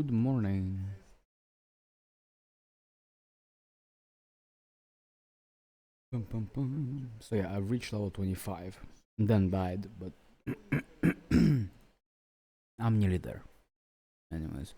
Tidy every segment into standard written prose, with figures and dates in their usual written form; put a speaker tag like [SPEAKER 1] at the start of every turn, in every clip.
[SPEAKER 1] Good morning. Pum, pum, pum. So yeah, I've reached level 25. Then died, but I'm nearly there. Anyways.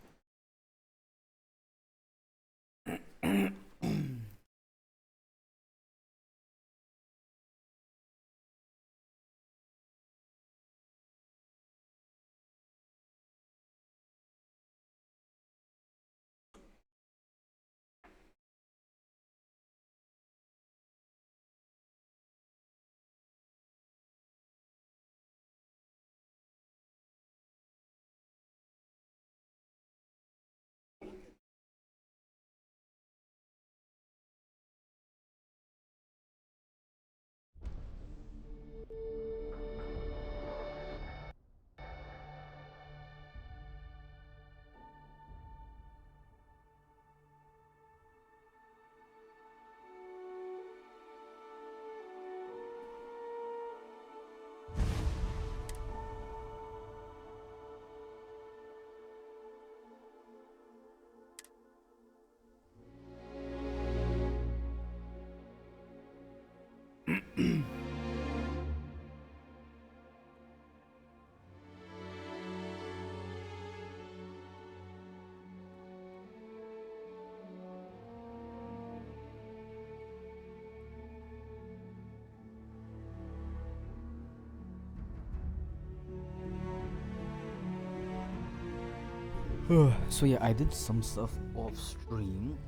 [SPEAKER 1] So yeah, I did some stuff off stream.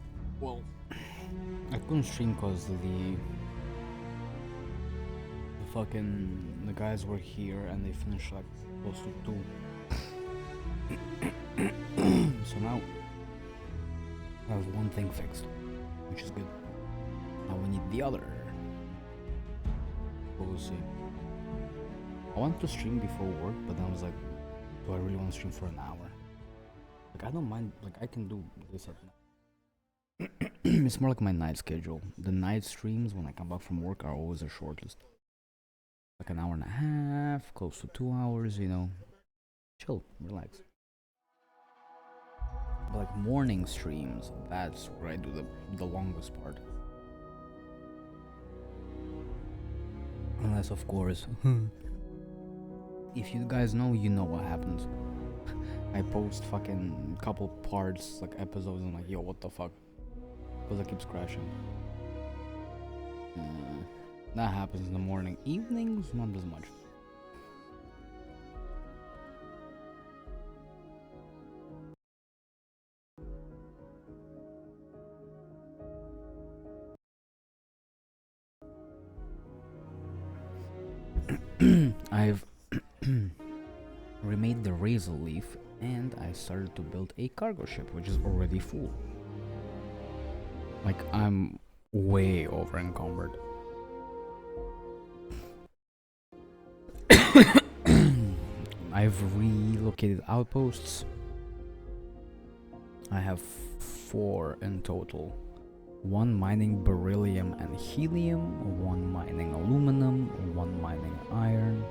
[SPEAKER 1] Well, I couldn't stream because the guys were here and they finished like close to 2. So now I have one thing fixed, which is good. Now we need the other. We'll see. I want to stream before work, but then I was like, do I really want to stream for an hour? Like, I don't mind, like, I can do this at night. It's more like my night schedule. The night streams when I come back from work are always the shortest. Like an hour and a half, close to 2 hours, you know. Chill, relax. But like morning streams, that's where I do the longest part. Unless, of course, if you guys know, you know what happens. I post fucking couple parts, like episodes, and I'm like, yo, what the fuck? Because it keeps crashing. That happens in the morning. Evenings, not as much. I've remade the razor leaf and I started to build a cargo ship which is already full. Like, I'm way over encumbered. I've relocated outposts. I have 4 in total. 1 mining beryllium and helium, 1 mining aluminum, 1 mining iron,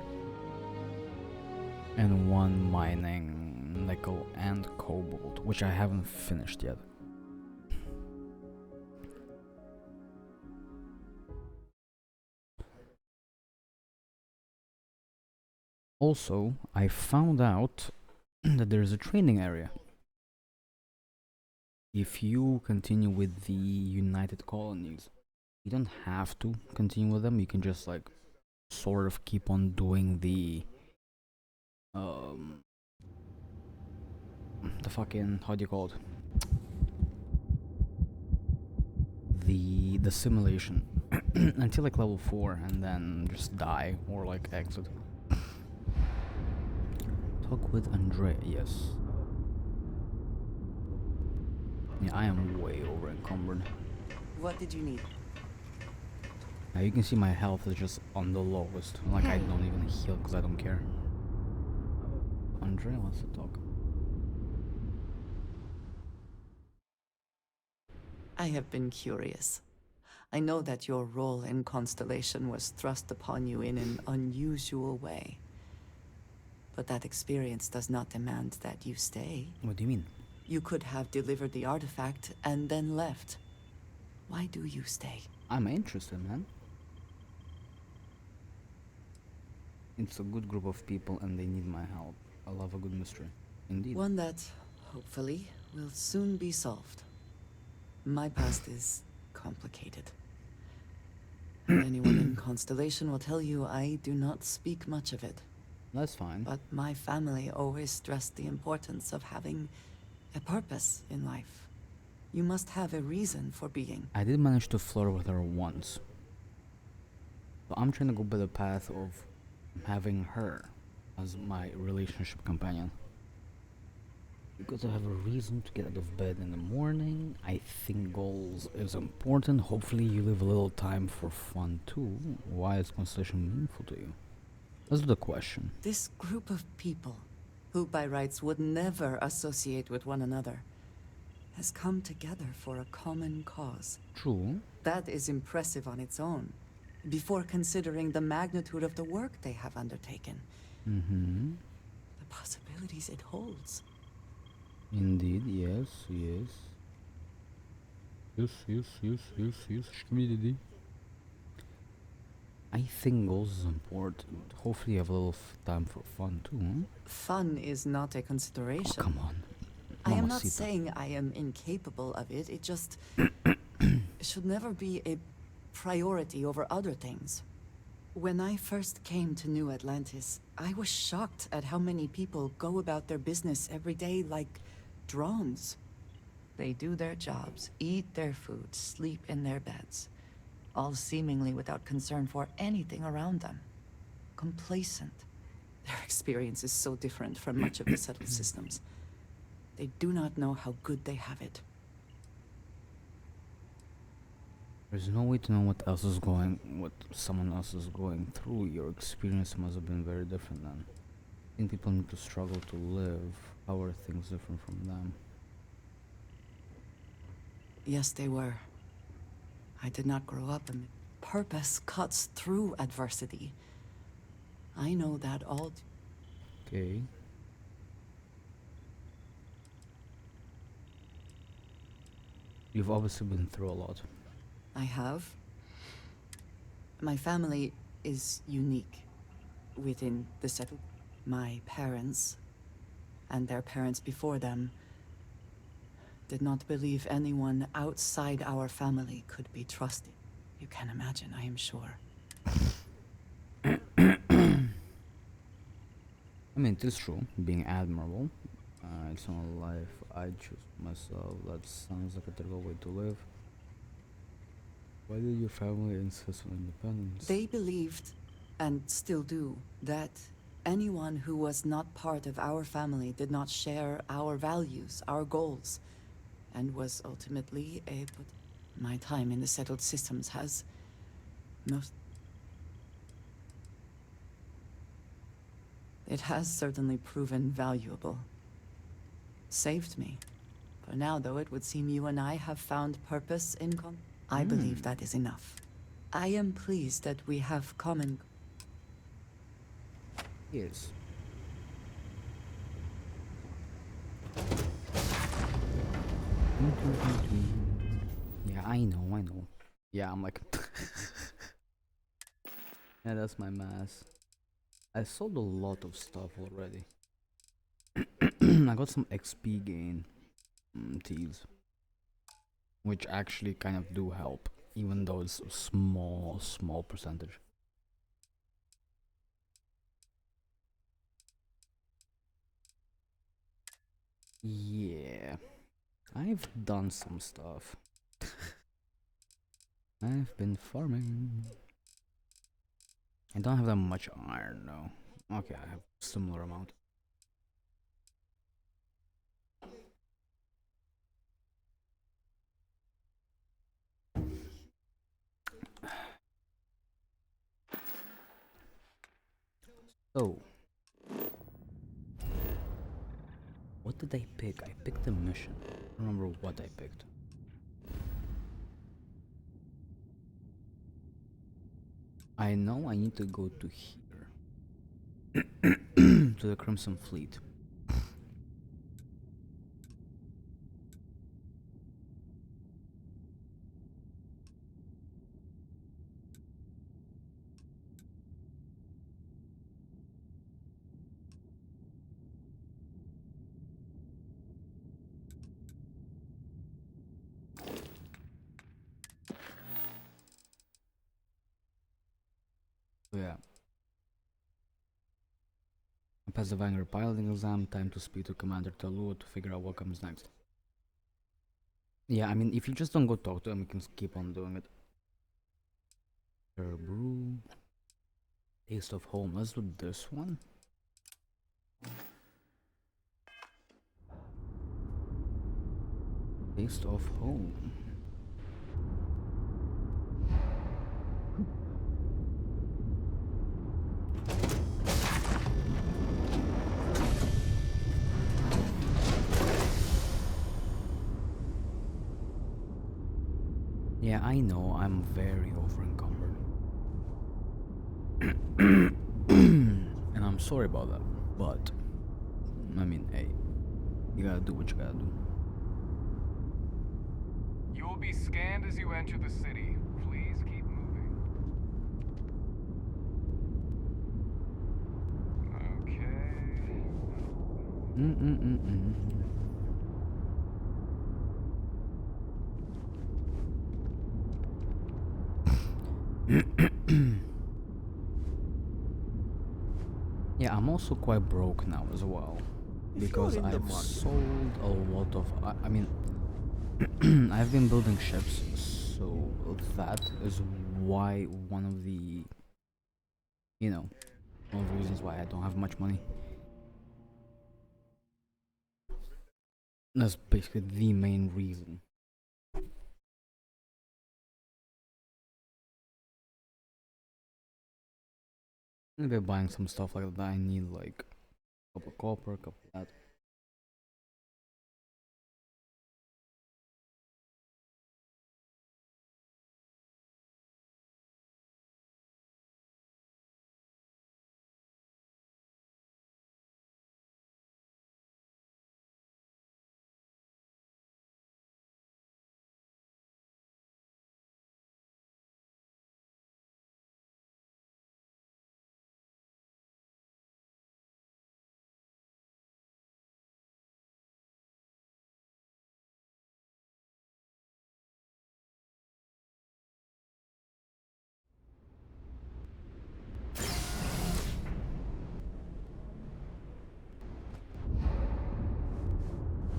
[SPEAKER 1] and 1 mining nickel and cobalt, which I haven't finished yet. Also, I found out that there's a training area. If you continue with the United Colonies, you don't have to continue with them. You can just like sort of keep on doing the fucking, how do you call it? The simulation until like level 4 and then just die or like exit. Talk with Andre, yes. Yeah, I am way over encumbered.
[SPEAKER 2] What did you need?
[SPEAKER 1] Now you can see my health is just on the lowest. Like, I don't even heal because I don't care. Andre wants to talk.
[SPEAKER 2] I have been curious. I know that your role in Constellation was thrust upon you in an unusual way. But that experience does not demand that you stay.
[SPEAKER 1] What do you mean?
[SPEAKER 2] You could have delivered the artifact and then left. Why do you stay?
[SPEAKER 1] I'm interested, man. It's a good group of people and they need my help. I love a good mystery. Indeed.
[SPEAKER 2] One that, hopefully, will soon be solved. My past is complicated. And anyone in Constellation will tell you I do not speak much of it.
[SPEAKER 1] That's fine.
[SPEAKER 2] But my family always stressed the importance of having a purpose in life. You must have a reason for being.
[SPEAKER 1] I did manage to flirt with her once. So I'm trying to go by the path of having her as my relationship companion. Because I have a reason to get out of bed in the morning. I think goals is important. Hopefully you leave a little time for fun too. Why is Constellation meaningful to you? That's the question.
[SPEAKER 2] This group of people, who by rights would never associate with one another, has come together for a common cause.
[SPEAKER 1] True.
[SPEAKER 2] That is impressive on its own, before considering the magnitude of the work they have undertaken.
[SPEAKER 1] Mm-hmm.
[SPEAKER 2] The possibilities it holds.
[SPEAKER 1] Indeed, yes, yes. Yes. Schmididi. I think goals is important. Hopefully you have a little time for fun too, huh?
[SPEAKER 2] Fun is not a consideration.
[SPEAKER 1] Oh, come on.
[SPEAKER 2] I am not
[SPEAKER 1] Mamacita.
[SPEAKER 2] saying I am incapable of it. It just should never be a priority over other things. When I first came to New Atlantis, I was shocked at how many people go about their business every day like drones. They do their jobs, eat their food, sleep in their beds, all seemingly without concern for anything around them. Complacent. Their experience is so different from much of the settled systems. They do not know how good they have it.
[SPEAKER 1] There's no way to know what someone else is going through. Your experience must have been very different then. I think people need to struggle to live. How are things different from them?
[SPEAKER 2] Yes, they were. I did not grow up amid purpose cuts through adversity. I know that all.
[SPEAKER 1] Okay. You've obviously been through a lot.
[SPEAKER 2] I have. My family is unique within the settled. My parents, and their parents before them, did not believe anyone outside our family could be trusted. You can imagine, I am sure.
[SPEAKER 1] I mean, it is true, being admirable. It's not a life I choose myself. That sounds like a terrible way to live. Why did your family insist on independence?
[SPEAKER 2] They believed, and still do, that anyone who was not part of our family did not share our values, our goals, and was ultimately a. But my time in the settled systems has most. It has certainly proven valuable. Saved me. For now, though, it would seem you and I have found purpose in I believe that is enough. I am pleased that we have common.
[SPEAKER 1] Yes. Yeah, I know. Yeah, I'm like... Yeah, that's my mass. I sold a lot of stuff already. I got some XP gain teas, which actually kind of do help, even though it's a small percentage. Yeah, I've done some stuff. I've been farming. I don't have that much iron though. Okay, I have similar amount. So, what did I pick? I picked a mission. I don't remember what I picked. I know I need to go to here. To the Crimson Fleet. So yeah. I passed the Vanguard piloting exam, time to speak to Commander Talua to figure out what comes next. Yeah, I mean, if you just don't go talk to him, you can keep on doing it. Brew. Taste of Home. Let's do this one. Taste of Home. Yeah, I know, I'm very over-encumbered. And I'm sorry about that, but I mean, hey, you gotta do what you gotta do.
[SPEAKER 3] You will be scanned as you enter the city. Please keep moving. Okay.
[SPEAKER 1] Yeah, I'm also quite broke now as well, because I've sold a lot of. I mean, I've been building ships, so that is why one of the, one of the reasons why I don't have much money. That's basically the main reason. Maybe buying some stuff like that. I need like a couple of copper, a couple of that.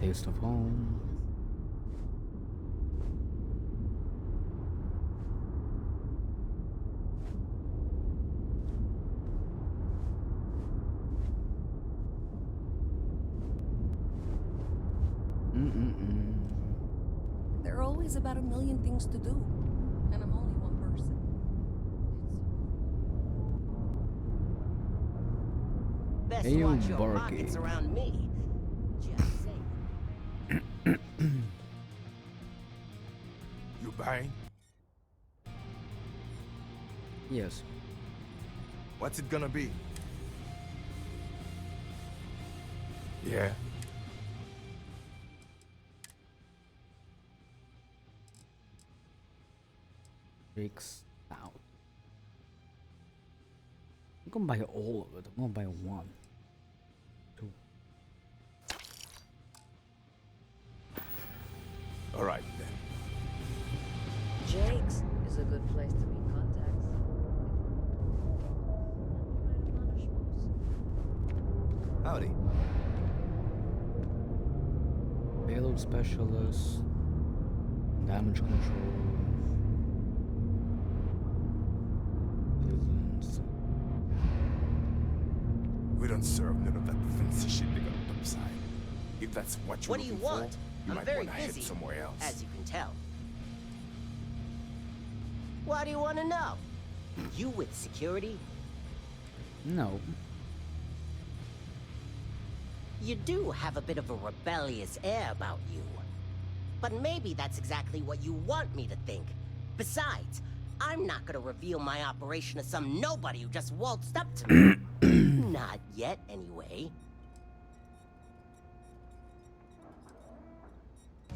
[SPEAKER 1] Taste of Home.
[SPEAKER 4] There are always about 1,000,000 things to do, and I'm only one person.
[SPEAKER 5] Best
[SPEAKER 1] Hey,
[SPEAKER 5] watch your
[SPEAKER 1] Barky.
[SPEAKER 5] pockets around me. Just saying.
[SPEAKER 3] You buying?
[SPEAKER 1] Yes.
[SPEAKER 3] What's it gonna be? Yeah.
[SPEAKER 1] Breaks out. I'm gonna buy all of it. I'm gonna buy one. Two.
[SPEAKER 3] All right then.
[SPEAKER 4] Jake's is a good place to meet contacts.
[SPEAKER 3] Howdy.
[SPEAKER 1] Payload specialist. Damage control. Prisons.
[SPEAKER 3] We don't serve none of that fancy shit they got upside. If that's what you're
[SPEAKER 5] What do you
[SPEAKER 3] looking
[SPEAKER 5] want?
[SPEAKER 3] for, you
[SPEAKER 5] I'm
[SPEAKER 3] might
[SPEAKER 5] very
[SPEAKER 3] want to head
[SPEAKER 5] busy,
[SPEAKER 3] somewhere else.
[SPEAKER 5] as you can tell. What do you want to know? You with security?
[SPEAKER 1] No.
[SPEAKER 5] You do have a bit of a rebellious air about you. But maybe that's exactly what you want me to think. Besides, I'm not gonna reveal my operation to some nobody who just waltzed up to me. Not yet, anyway.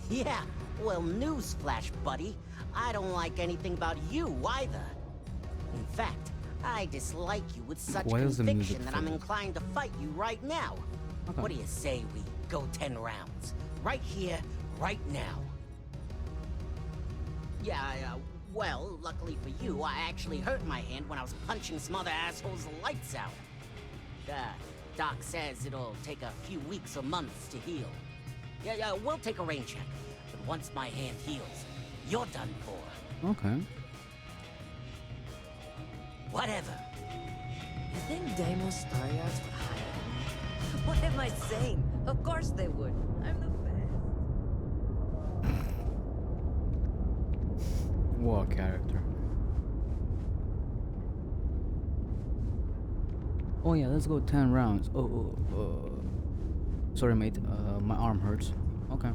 [SPEAKER 5] Yeah, well, newsflash, buddy. I don't like anything about you either. In fact, I dislike you with such
[SPEAKER 1] Why is the music
[SPEAKER 5] conviction that I'm
[SPEAKER 1] faded?
[SPEAKER 5] inclined to fight you right now.
[SPEAKER 1] Okay.
[SPEAKER 5] What do you say we go 10 rounds? Right here, right now. Yeah, Well, luckily for you, I actually hurt my hand when I was punching some other assholes' lights out. Doc says it'll take a few weeks or months to heal. Yeah, we'll take a rain check. But once my hand heals, you're done for.
[SPEAKER 1] Okay.
[SPEAKER 5] Whatever.
[SPEAKER 2] You think Deimos Star Yards would hire me?
[SPEAKER 6] What am I saying? Of course they would. I'm the best.
[SPEAKER 1] What a character. Oh yeah, let's go 10 rounds. Sorry mate, my arm hurts. Okay.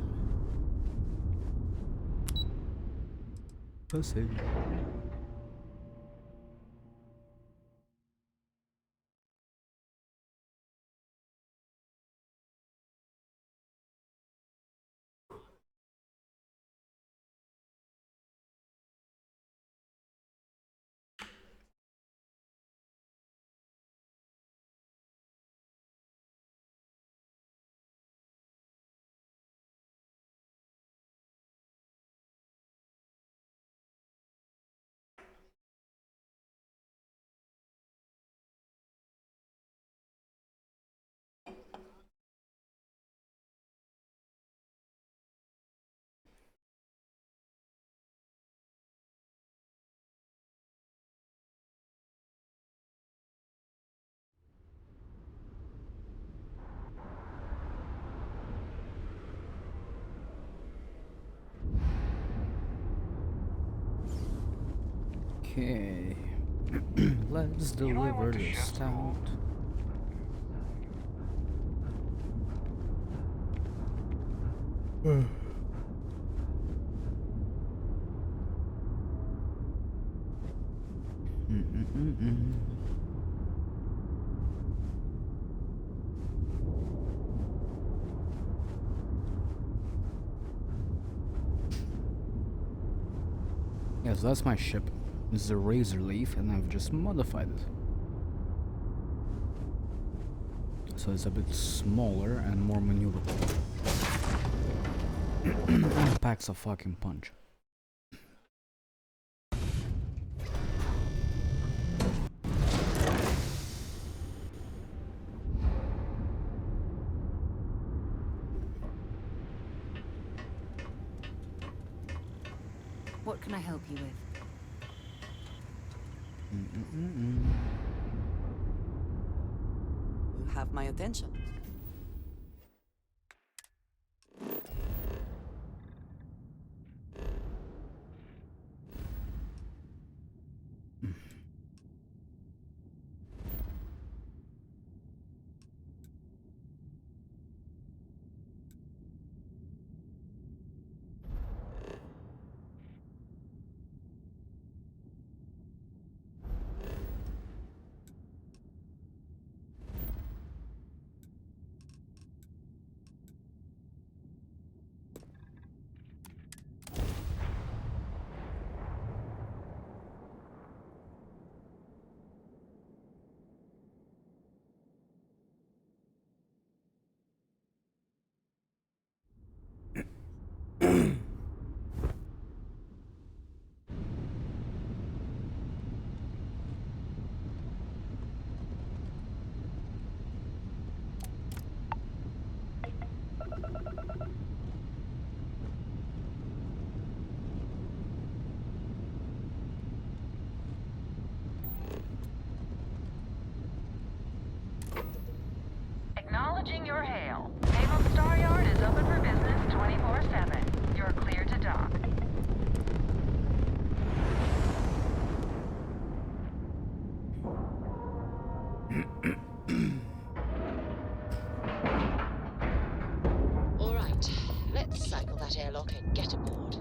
[SPEAKER 1] Pussy. Okay. Let's deliver the stout. Yes, that's my ship. This is a razor leaf, and I've just modified it. So it's a bit smaller and more maneuverable. And packs a fucking punch.
[SPEAKER 6] What can I help you with?
[SPEAKER 2] You have my attention.
[SPEAKER 7] Acknowledging your hail. Naval Star Yard is open for business 24/7. You're clear to dock.
[SPEAKER 5] All right, let's cycle that airlock and get aboard.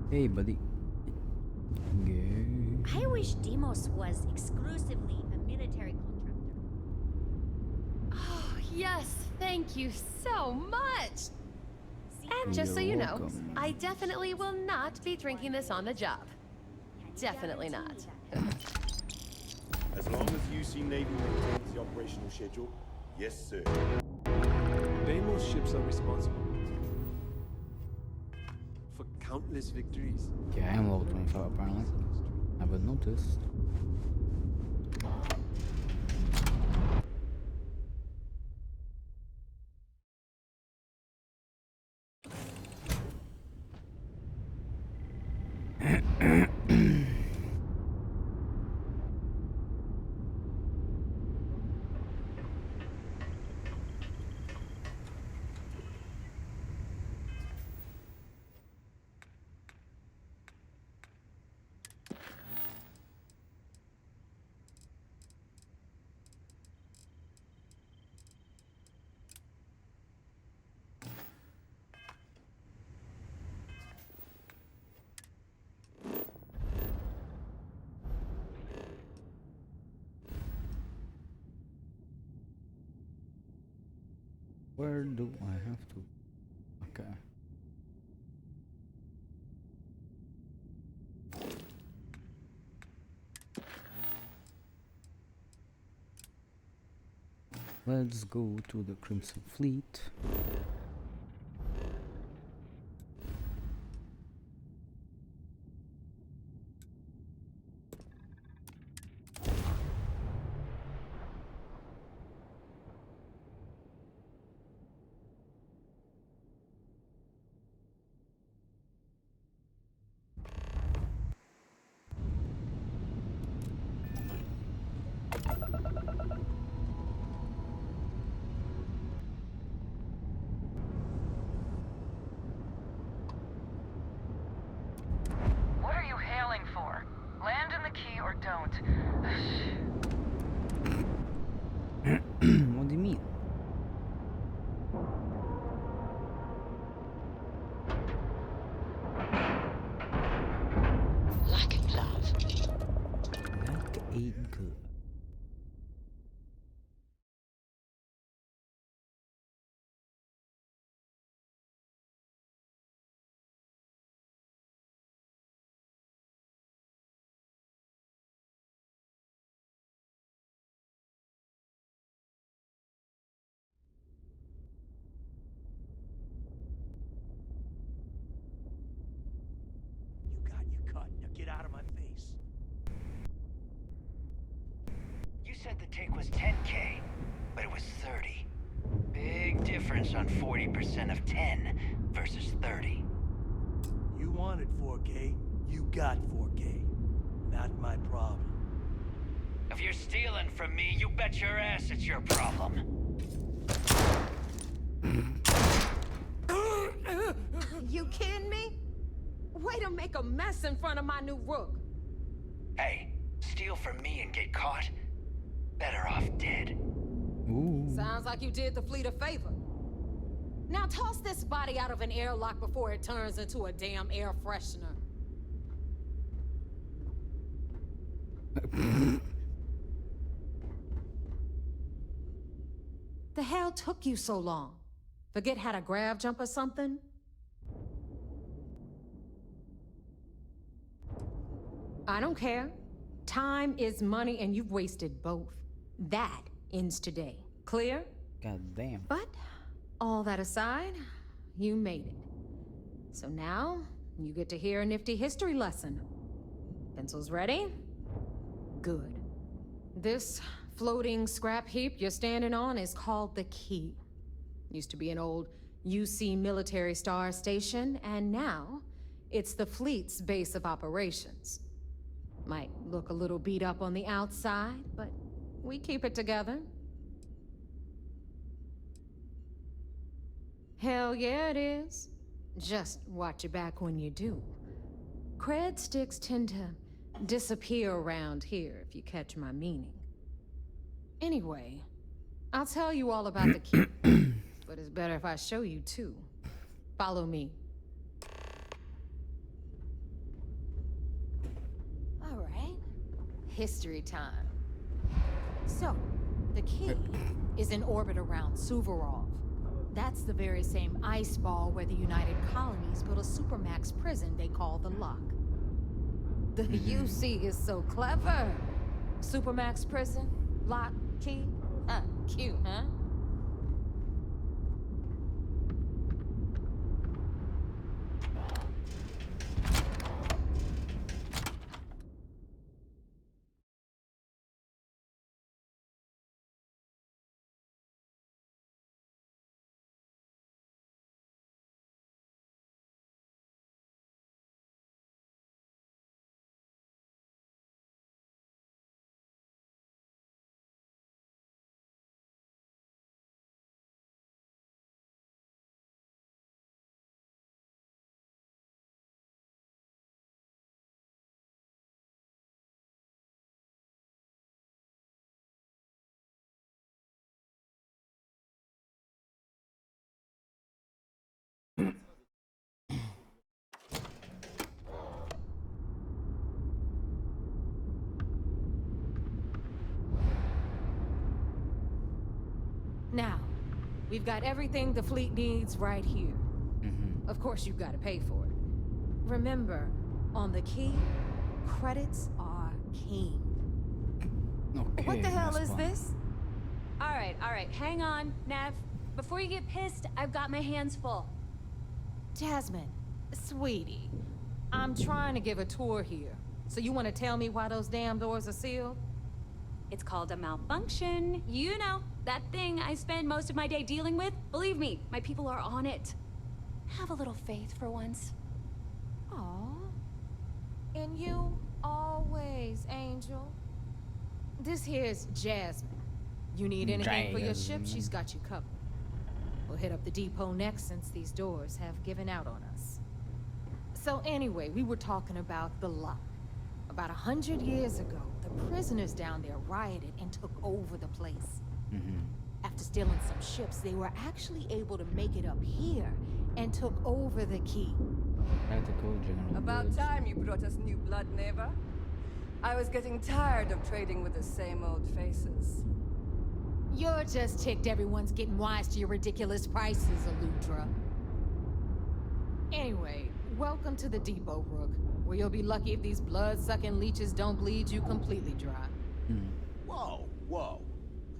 [SPEAKER 1] Hey, buddy.
[SPEAKER 8] I wish Demos was exclusively a military contractor.
[SPEAKER 2] Oh,
[SPEAKER 8] yes, thank you so much. And just so
[SPEAKER 1] You're
[SPEAKER 8] you know,
[SPEAKER 1] welcome.
[SPEAKER 8] I definitely will not be drinking this on the job. Definitely not.
[SPEAKER 9] As long as UC Navy maintains the operational schedule, yes, sir.
[SPEAKER 10] Deimos ships are responsible for countless victories.
[SPEAKER 1] Yeah, I am level 25 apparently. Haven't noticed. Where do I have to? Okay. Let's go to the Crimson Fleet.
[SPEAKER 7] What are you hailing for? Land in the key or don't.
[SPEAKER 1] What do you mean?
[SPEAKER 5] Lack of love.
[SPEAKER 1] Like ain't good.
[SPEAKER 11] You got your cut. Now get out of my face. You said the take was 10K, but it was 30. Big difference on 40% of 10 versus 30.
[SPEAKER 10] You wanted 4K, you got 4K. Not my problem.
[SPEAKER 11] If you're stealing from me, you bet your ass it's your problem.
[SPEAKER 6] You kidding me? Way to make a mess in front of my new rook.
[SPEAKER 11] Hey, steal from me and get caught? Better off dead.
[SPEAKER 1] Ooh.
[SPEAKER 6] Sounds like you did the fleet a favor. Now toss this body out of an airlock before it turns into a damn air freshener. The hell took you so long? Forget how to grav jump or something? I don't care. Time is money and you've wasted both. That ends today. Clear?
[SPEAKER 1] God damn.
[SPEAKER 6] But all that aside, you made it. So now, you get to hear a nifty history lesson. Pencils ready? Good. This floating scrap heap you're standing on is called the Key. Used to be an old UC military star station, and now it's the fleet's base of operations. Might look a little beat up on the outside, but we keep it together. Hell yeah, it is. Just watch your back when you do. Cred sticks tend to disappear around here, if you catch my meaning. Anyway, I'll tell you all about the Key, but it's better if I show you too. Follow me.
[SPEAKER 8] All right. History time.
[SPEAKER 6] So, The key is in orbit around Suvorov. That's the very same ice ball where the United Colonies built a supermax prison they call the Lock. The UC is so clever. Supermax prison, lock, key. Cute, huh? Now, we've got everything the fleet needs right here. Of course, you've got to pay for it. Remember, on the key, credits are king.
[SPEAKER 1] Okay,
[SPEAKER 6] What the hell
[SPEAKER 1] that's
[SPEAKER 6] is
[SPEAKER 1] fine.
[SPEAKER 6] this?
[SPEAKER 8] All right, hang on, Nev. Before you get pissed, I've got my hands full.
[SPEAKER 6] Jasmine, sweetie, I'm trying to give a tour here. So you want to tell me why those damn doors are sealed?
[SPEAKER 8] It's called a malfunction. You know, that thing I spend most of my day dealing with. Believe me, my people are on it. Have a little faith for once.
[SPEAKER 6] Aw. And you always, Angel. This here's Jasmine. You need anything for your ship, she's got you covered. We'll hit up the depot next since these doors have given out on us. So anyway, we were talking about the Lock. About 100 years ago, the prisoners down there rioted and took over the place. After stealing some ships, they were actually able to make it up here and took over the key.
[SPEAKER 1] Practical general.
[SPEAKER 12] About
[SPEAKER 1] goods.
[SPEAKER 12] time you brought us new blood, Neva. I was getting tired of trading with the same old faces.
[SPEAKER 6] You're just ticked everyone's getting wise to your ridiculous prices, Aludra. Anyway, welcome to the depot, Rook, where you'll be lucky if these blood-sucking leeches don't bleed you completely dry.
[SPEAKER 3] Whoa, whoa.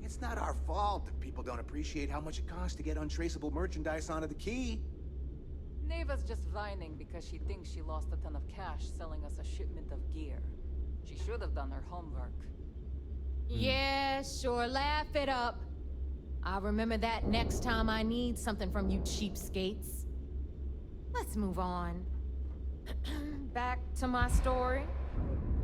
[SPEAKER 3] It's not our fault that people don't appreciate how much it costs to get untraceable merchandise onto the key.
[SPEAKER 12] Neva's just whining because she thinks she lost a ton of cash selling us a shipment of gear. She should have done her homework.
[SPEAKER 6] Yeah, sure, laugh it up. I'll remember that next time I need something from you cheapskates. Let's move on. Back to my story.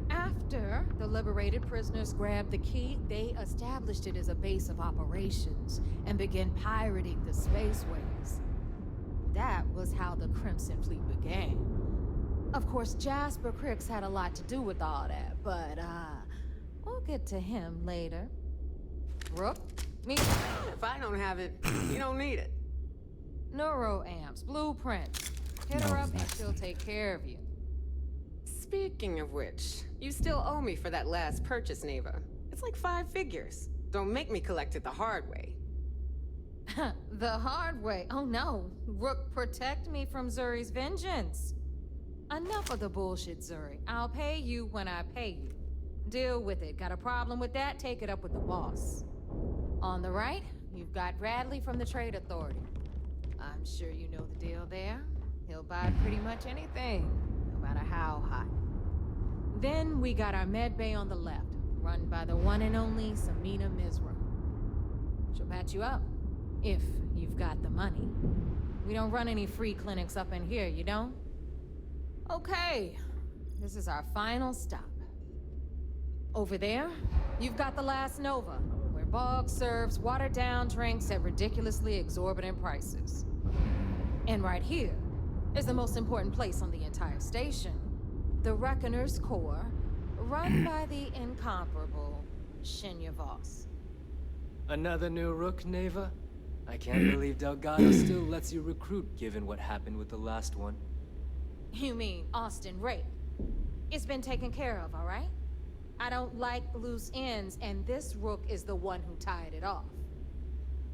[SPEAKER 6] After the liberated prisoners grabbed the key, they established it as a base of operations and began pirating the spaceways. That was how the Crimson Fleet began. Of course, Jasper Cricks had a lot to do with all that, but, we'll get to him later. Rook, me.
[SPEAKER 13] If I don't have it, you don't need it.
[SPEAKER 6] Neuroamps, blueprints. Hit her up and she'll take care of you.
[SPEAKER 13] Speaking of which, you still owe me for that last purchase, Neva. It's like 5 figures. Don't make me collect it the hard way.
[SPEAKER 6] The hard way? Oh no. Rook, protect me from Zuri's vengeance. Enough of the bullshit, Zuri. I'll pay you when I pay you. Deal with it. Got a problem with that? Take it up with the boss. On the right, you've got Bradley from the Trade Authority. I'm sure you know the deal there. He'll buy pretty much anything, no matter how hot. Then we got our med bay on the left, run by the one and only Samina Mizra. She'll patch you up, if you've got the money. We don't run any free clinics up in here, you don't? Okay, this is our final stop. Over there, you've got the Last Nova, where Bog serves watered-down drinks at ridiculously exorbitant prices. And right here is the most important place on the entire station, the Reckoner's Core, run by the incomparable Shinya Voss.
[SPEAKER 14] Another new Rook, Neva? I can't believe Delgado still lets you recruit, given what happened with the last one.
[SPEAKER 6] You mean Austin Rape? It's been taken care of, all right? I don't like loose ends, and this rook is the one who tied it off.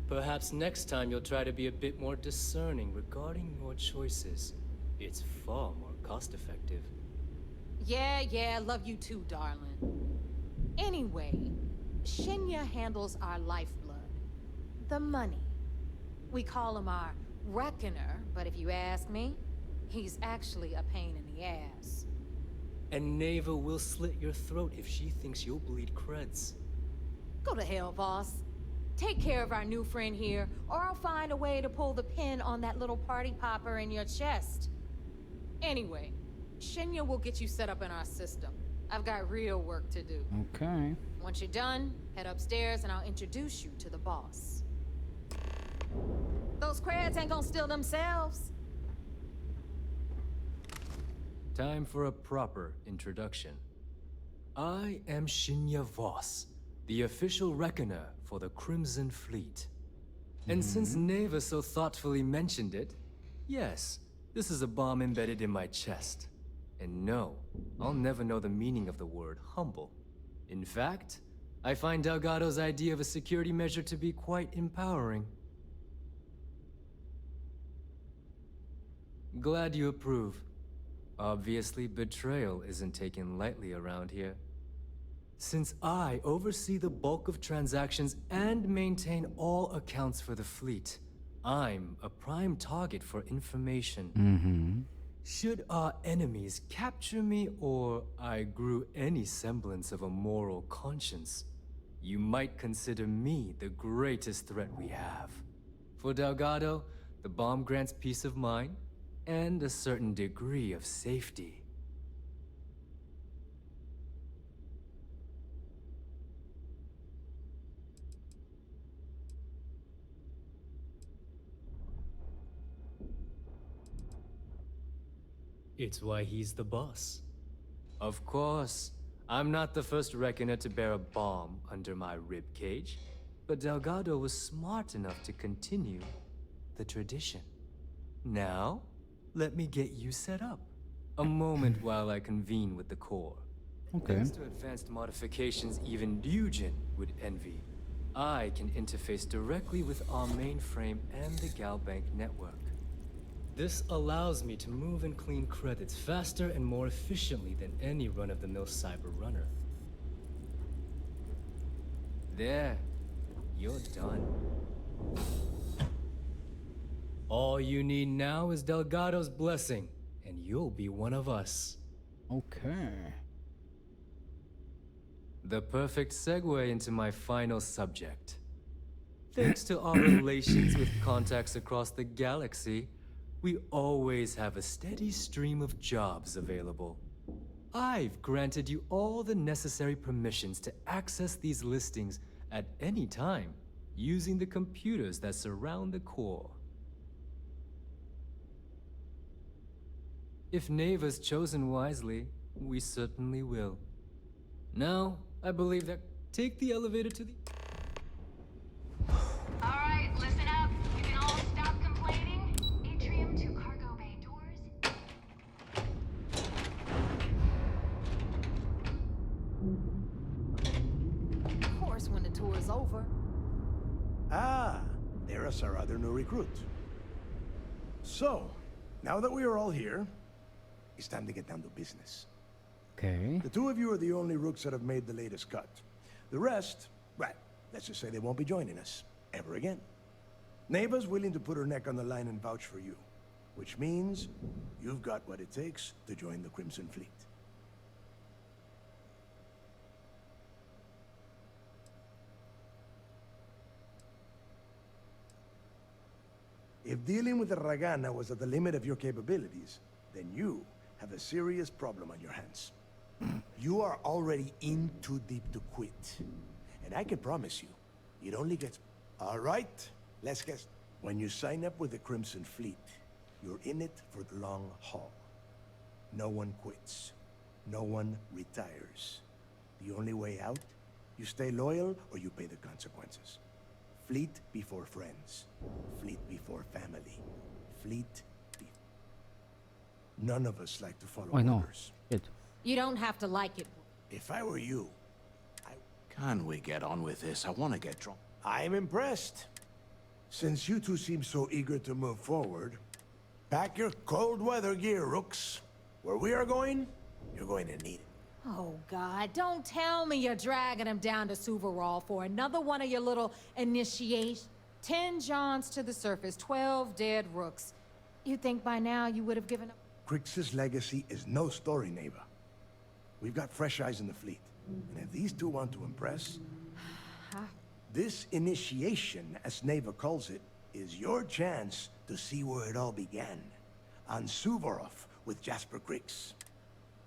[SPEAKER 14] Perhaps next time you'll try to be a bit more discerning regarding your choices. It's far more cost-effective.
[SPEAKER 6] Yeah, love you too, darling. Anyway, Shinya handles our lifeblood. The money. We call him our reckoner, but if you ask me, he's actually a pain in the ass.
[SPEAKER 14] And Neva will slit your throat if she thinks you'll bleed creds.
[SPEAKER 6] Go to hell, boss. Take care of our new friend here, or I'll find a way to pull the pin on that little party popper in your chest. Anyway, Shinya will get you set up in our system. I've got real work to do.
[SPEAKER 1] Okay.
[SPEAKER 6] Once you're done, head upstairs and I'll introduce you to the boss. Those creds ain't gonna steal themselves.
[SPEAKER 14] Time for a proper introduction. I am Shinya Voss, the official reckoner for the Crimson Fleet. And since Neva so thoughtfully mentioned it, yes, this is a bomb embedded in my chest. And no, I'll never know the meaning of the word humble. In fact, I find Delgado's idea of a security measure to be quite empowering. Glad you approve. Obviously, betrayal isn't taken lightly around here. Since I oversee the bulk of transactions and maintain all accounts for the fleet, I'm a prime target for information. Should our enemies capture me or I grew any semblance of a moral conscience, you might consider me the greatest threat we have. For Delgado, the bomb grants peace of mind and a certain degree of safety. It's why he's the boss. Of course, I'm not the first reckoner to bear a bomb under my ribcage, but Delgado was smart enough to continue the tradition. Now, let me get you set up. A moment while I convene with the core.
[SPEAKER 1] Okay.
[SPEAKER 14] Thanks to advanced modifications even Ryujin would envy, I can interface directly with our mainframe and the Galbank network. This allows me to move and clean credits faster and more efficiently than any run-of-the-mill cyber runner. There, you're done. All you need now is Delgado's blessing, and you'll be one of us.
[SPEAKER 1] Okay.
[SPEAKER 14] The perfect segue into my final subject. Thanks to our relations with contacts across the galaxy, we always have a steady stream of jobs available. I've granted you all the necessary permissions to access these listings at any time, using the computers that surround the core. If Neva's chosen wisely, we certainly will. Now, I believe that take the elevator to the...
[SPEAKER 8] Alright, listen up. You can all stop complaining. Atrium to cargo bay doors.
[SPEAKER 6] Of course, when the tour is over.
[SPEAKER 10] Ah, there's our other new recruit. So, now that we are all here, it's time to get down to business.
[SPEAKER 1] Okay.
[SPEAKER 10] The two of you are the only rooks that have made the latest cut. The rest, well, let's just say they won't be joining us ever again. Neva's willing to put her neck on the line and vouch for you, which means you've got what it takes to join the Crimson Fleet. If dealing with the Ragana was at the limit of your capabilities, then you have a serious problem on your hands. You are already in too deep to quit. And I can promise you, it only gets... All right, let's guess. When you sign up with the Crimson Fleet, you're in it for the long haul. No one quits. No one retires. The only way out, you stay loyal or you pay the consequences. Fleet before friends. Fleet before family. Fleet be... None of us like to follow
[SPEAKER 1] I know.
[SPEAKER 10] orders.
[SPEAKER 1] Shit.
[SPEAKER 6] You don't have to like it.
[SPEAKER 10] If I were you,
[SPEAKER 3] Can we get on with this? I want to get drunk.
[SPEAKER 10] I'm impressed. Since you two seem so eager to move forward, pack your cold weather gear, Rooks. Where we are going, you're going to need it.
[SPEAKER 6] Oh, God, don't tell me you're dragging him down to Suvarall for another one of your little initiations. 10 Johns to the surface, 12 dead Rooks. You'd think by now you would have given up.
[SPEAKER 10] Crix's legacy is no story, Neva. We've got fresh eyes in the fleet. And if these two want to impress, this initiation, as Neva calls it, is your chance to see where it all began. On Suvorov with Jasper Crix.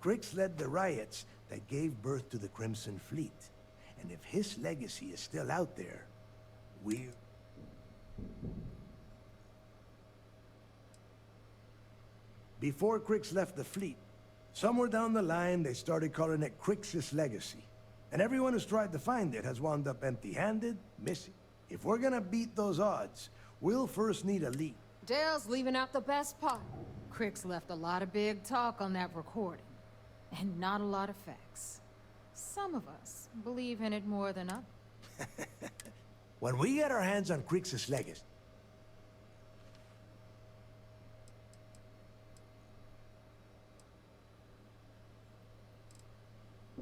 [SPEAKER 10] Crix led the riots that gave birth to the Crimson Fleet. And if his legacy is still out there, we're... Before Crix left the fleet, somewhere down the line they started calling it Crix's legacy. And everyone who's tried to find it has wound up empty-handed, missing. If we're gonna beat those odds, we'll first need a lead.
[SPEAKER 6] Dale's leaving out the best part. Crix left a lot of big talk on that recording. And not a lot of facts. Some of us believe in it more than others.
[SPEAKER 10] When we get our hands on Crix's legacy...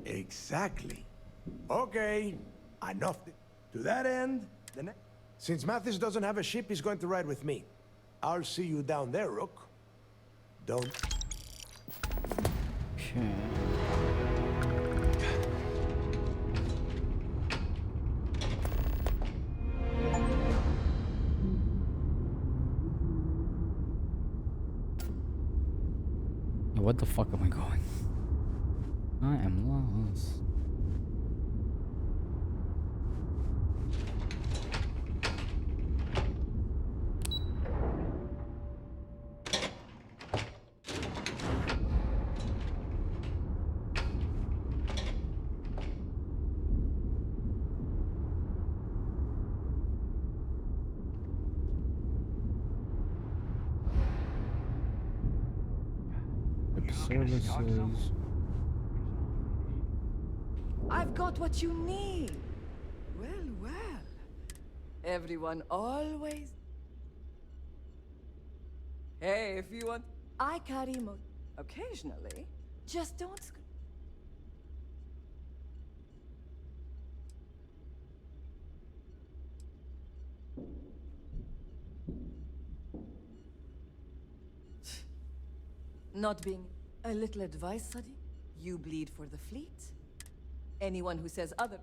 [SPEAKER 10] Exactly. Okay, enough. To that end, since Mathis doesn't have a ship, he's going to ride with me. I'll see you down there, Rook. Don't...
[SPEAKER 1] Okay. What the fuck am I going? I am lost. Services.
[SPEAKER 2] I've got what you need. Well, well. Everyone always... Hey, if you want... I carry occasionally. Just don't... Not being... A little advice, Sadi? You bleed for the fleet. Anyone who says other...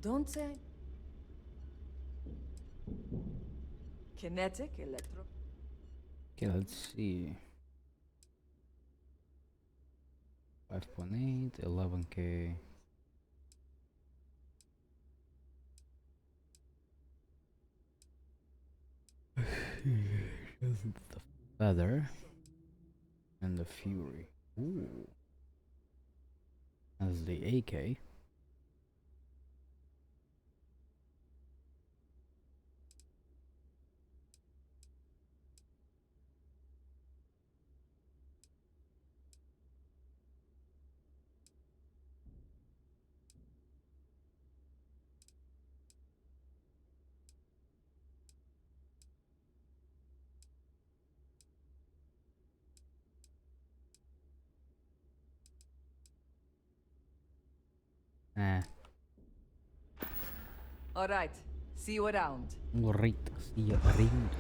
[SPEAKER 2] Don't say... Kinetic, electro...
[SPEAKER 1] Okay, let's see. 5.8, 11K. The feather and the fury. Ooh. As the AK.
[SPEAKER 2] All right. See you around.
[SPEAKER 1] Alright, see you around.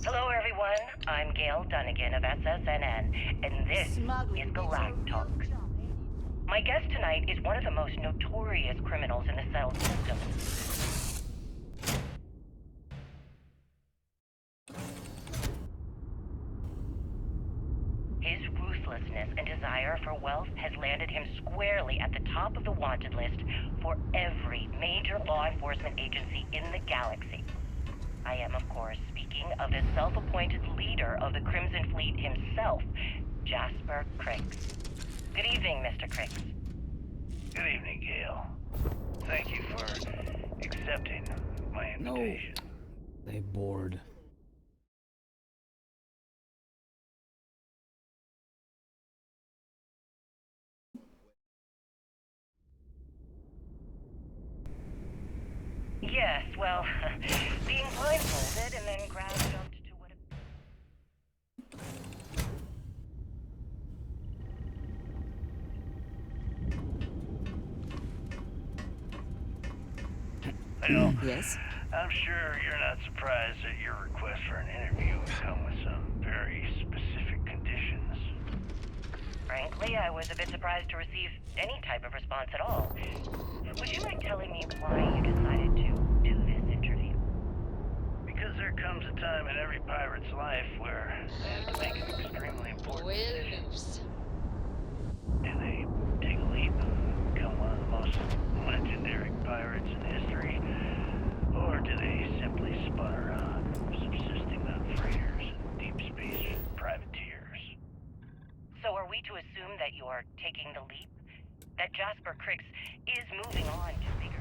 [SPEAKER 15] Hello, everyone. I'm Gail Dunnigan of SSNN, and this is Galactic Talks. My guest tonight is one of the most notorious criminals in the settled system. His ruthlessness and desire for wealth has landed him squarely at the top of the wanted list for every major law enforcement agency in the galaxy. I am, of course, speaking of the self-appointed leader of the Crimson Fleet himself, Jasper Criggs. Good evening, Mr. Criggs.
[SPEAKER 11] Good evening, Gale. Thank you for accepting my invitation.
[SPEAKER 1] No. They bored.
[SPEAKER 15] Yes, well, being blindfolded and then crowd jumped to what...
[SPEAKER 11] Well,
[SPEAKER 2] Yes?
[SPEAKER 11] I'm sure you're not surprised that your request for an interview would come with some very specific conditions.
[SPEAKER 15] Frankly, I was a bit surprised to receive any type of response at all. Would you mind telling me why you decided to do this interview?
[SPEAKER 11] Because there comes a time in every pirate's life where they have to make an extremely important decision. Do they take a leap and become one of the most legendary pirates in history? Or do they simply sputter on, subsisting on freighters and deep space privateers?
[SPEAKER 15] So are we to assume that you're taking the leap? That Jasper Criggs is moving on to bigger...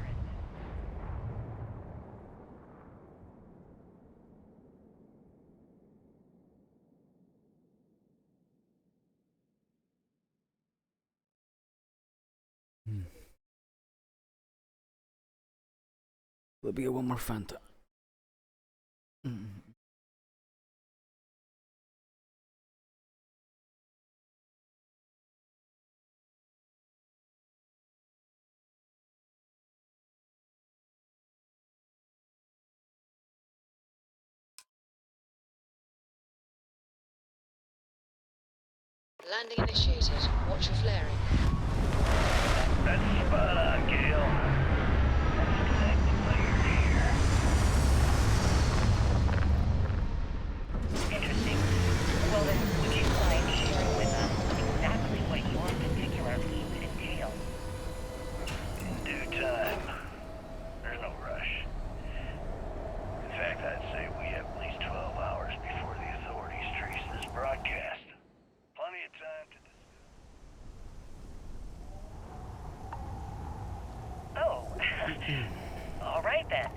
[SPEAKER 1] Let me get one more Fanta.
[SPEAKER 16] Landing initiated. Watch for flaring.
[SPEAKER 11] That's spot on, Gale. That's exactly why you're here.
[SPEAKER 15] Interesting. Well then, would you mind sharing with us exactly what your particular leap entails?
[SPEAKER 11] In due time. There's no rush. In fact, I'd say we have at least 12 hours before the authorities trace this broadcast. Plenty of time to discuss.
[SPEAKER 15] Oh, all right then.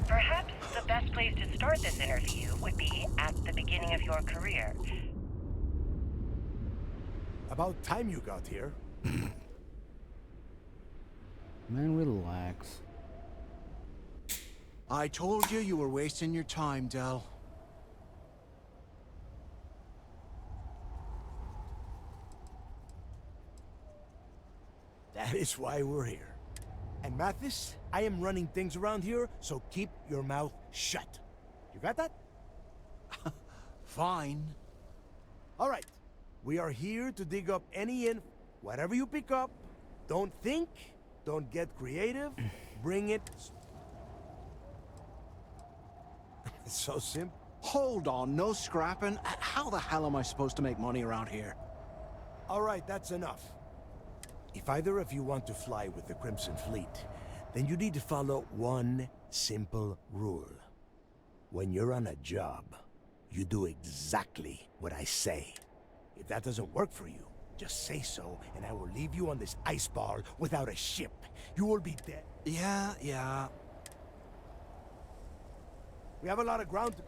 [SPEAKER 15] Perhaps the best place to start this interview would be at the beginning of your career.
[SPEAKER 10] About time you got here.
[SPEAKER 1] Man, relax.
[SPEAKER 3] I told you you were wasting your time, Del.
[SPEAKER 10] That is why we're here. And Mathis, I am running things around here, so keep your mouth shut. You got that?
[SPEAKER 3] Fine.
[SPEAKER 10] All right. We are here to dig up any whatever you pick up. Don't think, don't get creative, bring it. It's so simple.
[SPEAKER 3] Hold on, no scrapping. How the hell am I supposed to make money around here?
[SPEAKER 10] All right, that's enough. If either of you want to fly with the Crimson Fleet, then you need to follow one simple rule. When you're on a job, you do exactly what I say. If that doesn't work for you, just say so, and I will leave you on this ice ball without a ship. You will be dead.
[SPEAKER 3] Yeah.
[SPEAKER 10] We have a lot of ground to...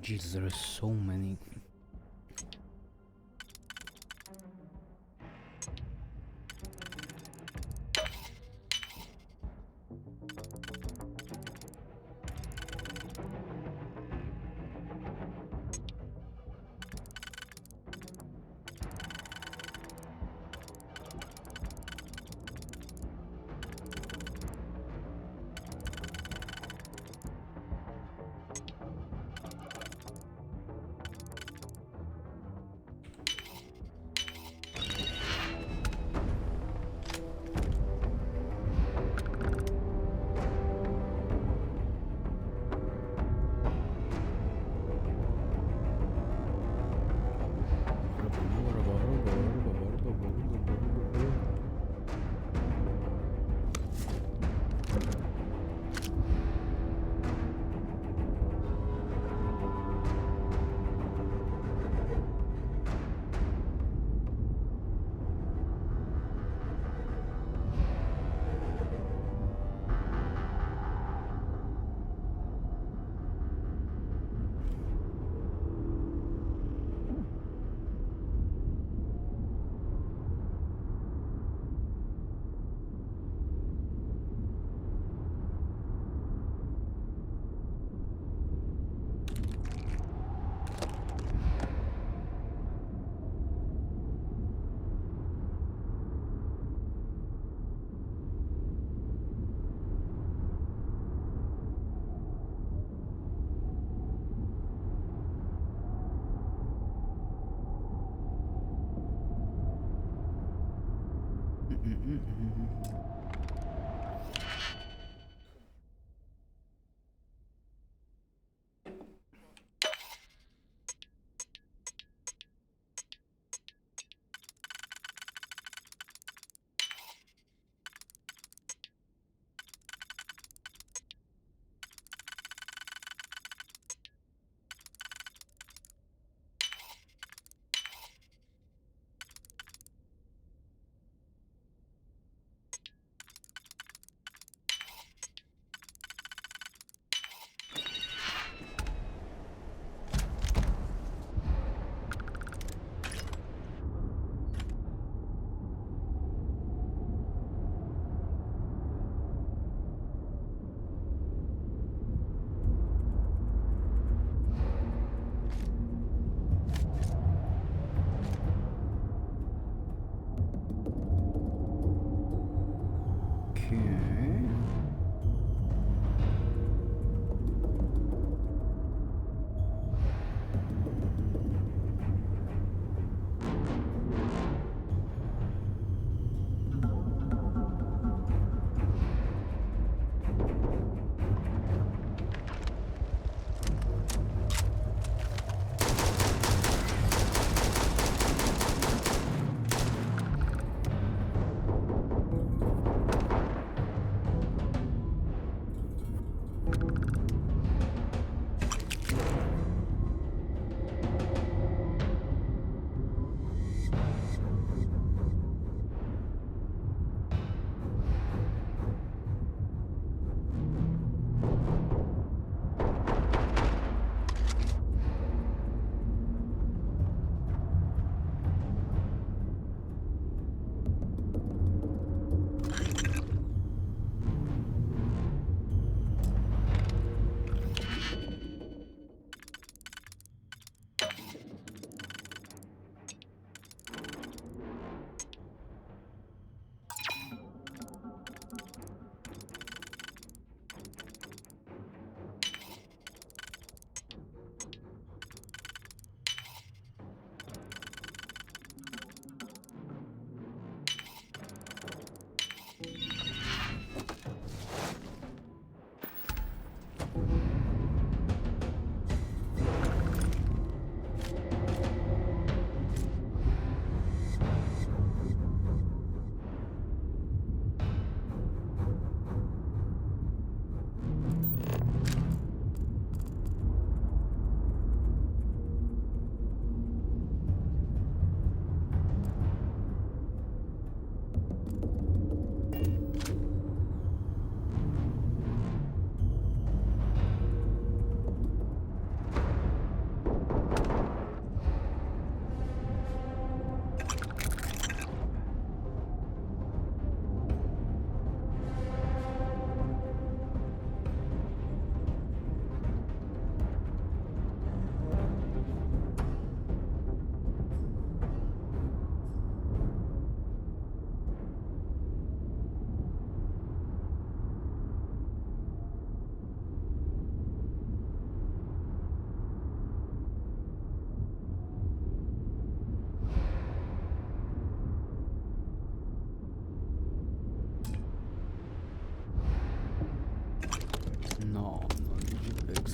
[SPEAKER 1] Jesus, there are so many.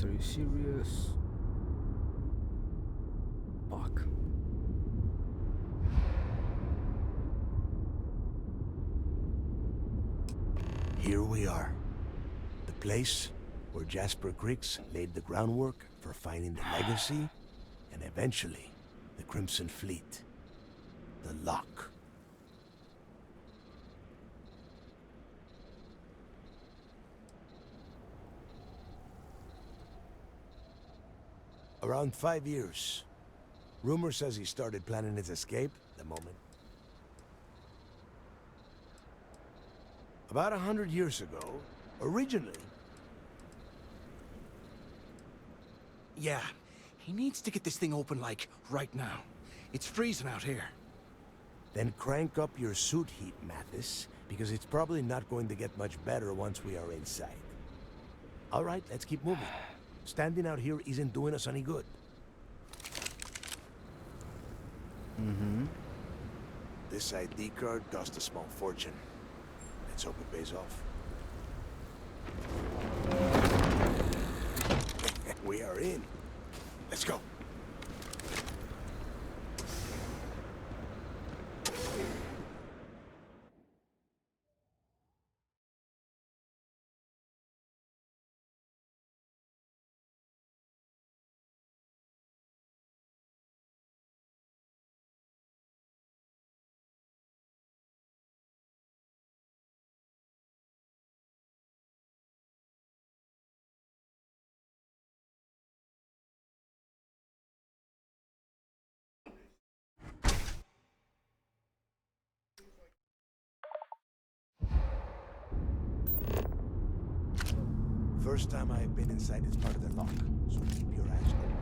[SPEAKER 1] Are you serious? Fuck.
[SPEAKER 10] Here we are. The place where Jasper Griggs laid the groundwork for finding the legacy and eventually the Crimson Fleet. The Lock. Around 5 years. Rumor says he started planning his escape the moment. About 100 years ago, originally.
[SPEAKER 3] Yeah, he needs to get this thing open, like, right now. It's freezing out here.
[SPEAKER 10] Then crank up your suit heat, Mathis, because it's probably not going to get much better once we are inside. All right, let's keep moving. Standing out here isn't doing us any good.
[SPEAKER 1] Mm-hmm.
[SPEAKER 10] This ID card cost a small fortune. Let's hope it pays off. We are in. Let's go. First time I've been inside this part of the lock, so keep your eyes open.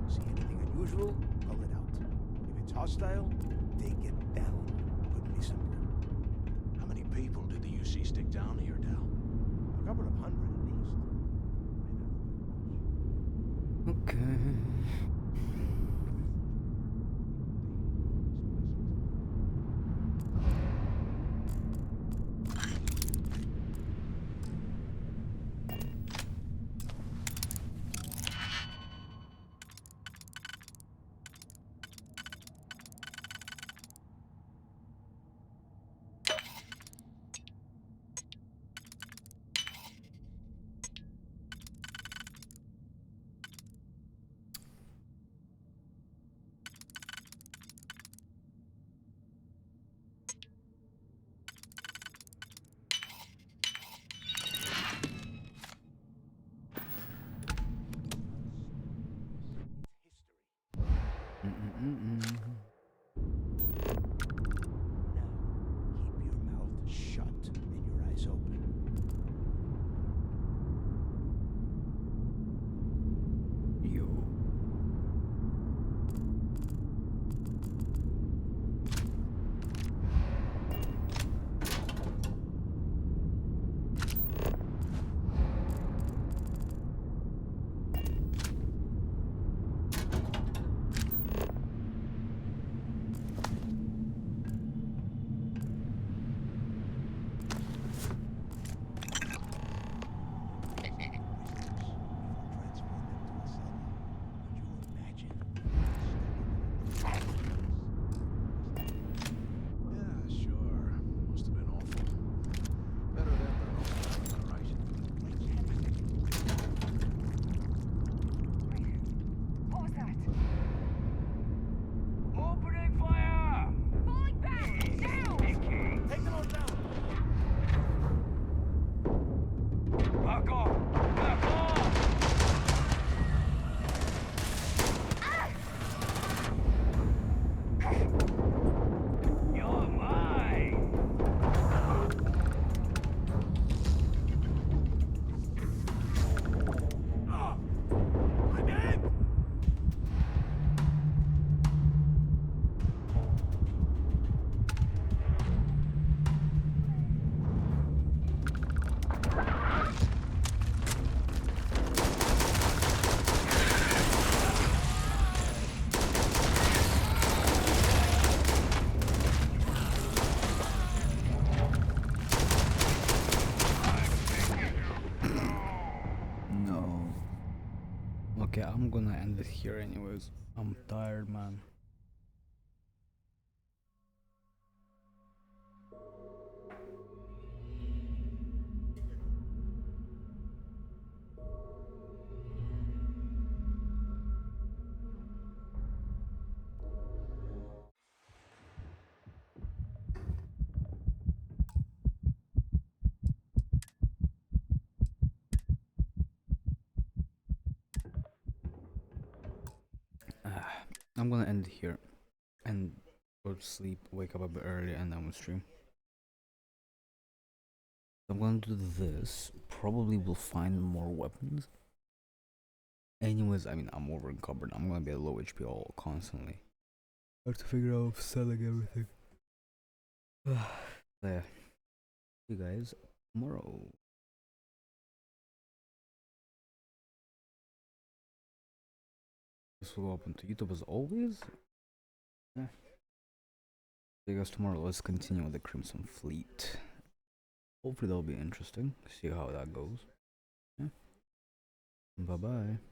[SPEAKER 10] See anything unusual, call it out. If it's hostile, take it down. Couldn't be simpler.
[SPEAKER 3] How many people did the UC stick down here, Dal?
[SPEAKER 10] A couple of hundred at least.
[SPEAKER 1] Okay.
[SPEAKER 10] Keep your mouth shut and your eyes open.
[SPEAKER 1] Yo. Okay, I'm gonna end it here anyways. I'm tired, man. I'm gonna end it here and go to sleep, wake up a bit early, and then we'll stream. I'm gonna do this. Probably will find more weapons. Anyways, I mean, I'm over encumbered. I'm gonna be at low HP all constantly. I have to figure out selling everything. Yeah. See you guys tomorrow. This will go up onto YouTube as always. Yeah. See you guys tomorrow. Let's continue with the Crimson Fleet. Hopefully that'll be interesting. See how that goes. Yeah. Bye bye.